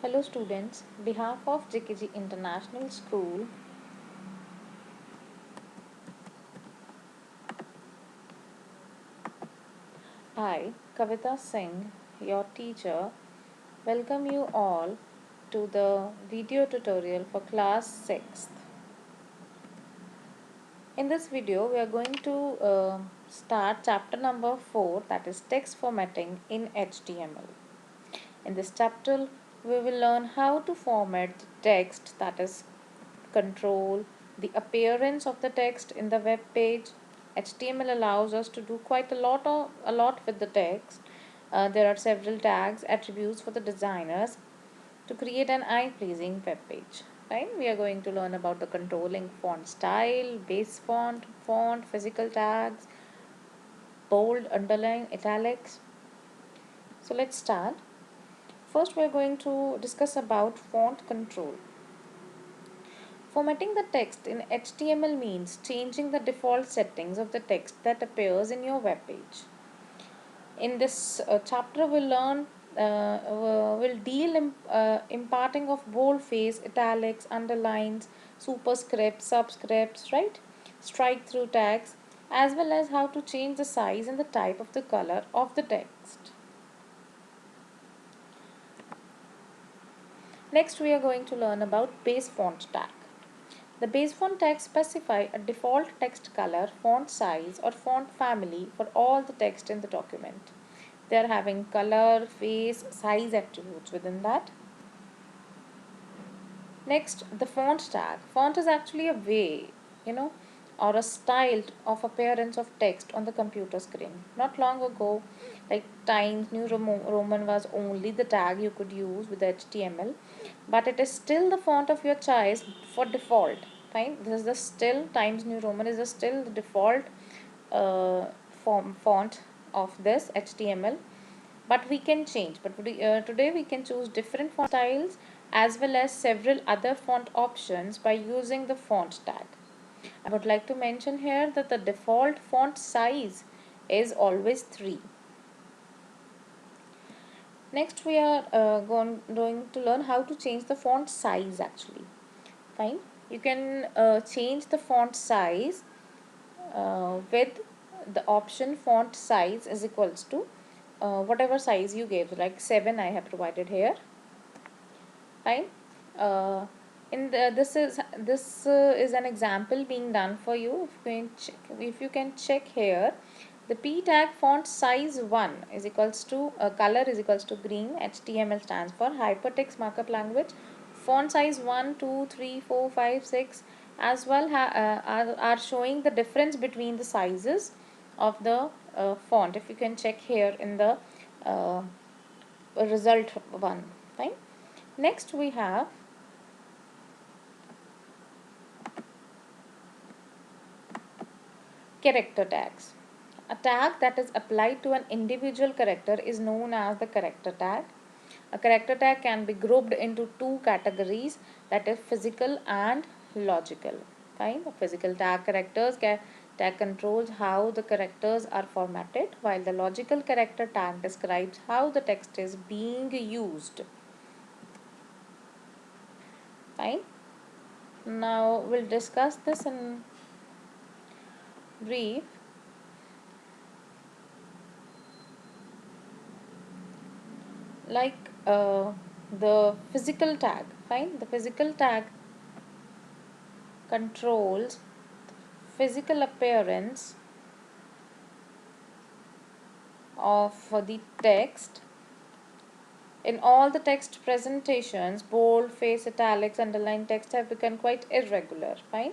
Hello students, behalf of JKG International School, I, Kavita Singh, your teacher, welcome you all to the video tutorial for class 6th. In this video, we are going to start chapter number 4, that is text formatting in HTML. In this chapter, we will learn how to format the text, that is control the appearance of the text in the web page. HTML allows us to do quite a lot with the text. There are several tags, attributes for the designers to create an eye-pleasing web page. Right? We are going to learn about the controlling font style, base font, physical tags, bold, underline, italics. So let's start. First, we are going to discuss about font control. Formatting the text in HTML means changing the default settings of the text that appears in your web page. In this chapter, we'll deal imparting of boldface, italics, underlines, superscripts, subscripts, right? Strike through tags, as well as how to change the size and the type of the color of the text. Next, we are going to learn about base font tag. The base font tags specify a default text color, font size, or font family for all the text in the document. They are having color, face, size attributes within that. Next, the font tag. Font is actually a way, or a style of appearance of text on the computer screen. Not long ago, like Times New Roman was only the tag you could use with HTML, but it is still the font of your choice for default. Fine, this is the still Times New Roman is the still the default uh, font of this HTML, but we can change. But today we can choose different font styles as well as several other font options by using the font tag. I would like to mention here that the default font size is always 3. Next, we are going to learn how to change the font size actually. Fine. You can change the font size with the option font size is equals to whatever size you gave, like 7 I have provided here. Fine. Uh, this is an example being done for you. If you can check here, the p tag font size 1 is equals to color is equals to green. HTML stands for hypertext markup language. Font size 1, 2, 3, 4, 5, 6 as well are showing the difference between the sizes of the font. If you can check here in the uh, result one. Fine. Next we have character tags. A tag that is applied to an individual character is known as the character tag. A character tag can be grouped into two categories, that is physical and logical. Fine. The physical tag controls how the characters are formatted, while the logical character tag describes how the text is being used. Fine. Now we'll discuss this in brief. Like the physical tag. Fine. The physical tag controls physical appearance of the text. In all the text presentations, bold, face, italics, underline text have become quite irregular. Fine.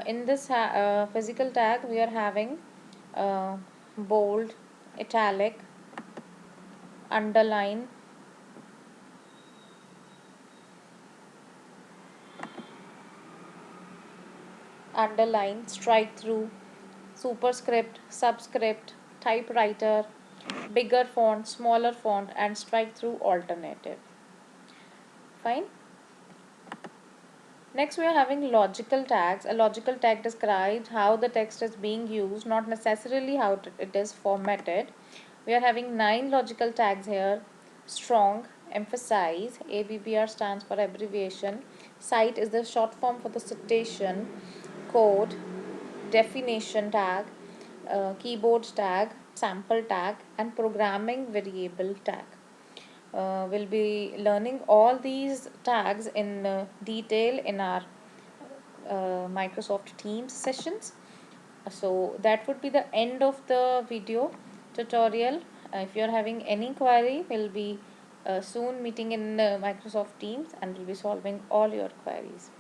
In this physical tag, we are having bold, italic, underline, strike through, superscript, subscript, typewriter, bigger font, smaller font, and strike through alternative. Fine. Next, we are having logical tags. A logical tag describes how the text is being used, not necessarily how it is formatted. We are having 9 logical tags here: strong, emphasize, ABBR stands for abbreviation, cite is the short form for the citation, code, definition tag, keyboard tag, sample tag, and programming variable tag. We'll be learning all these tags in detail in our Microsoft Teams sessions. So that would be the end of the video tutorial. If you're having any query, we'll be soon meeting in Microsoft Teams and we'll be solving all your queries.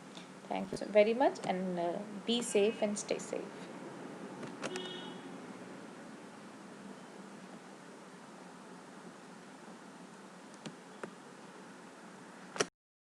Thank you very much, and be safe and stay safe.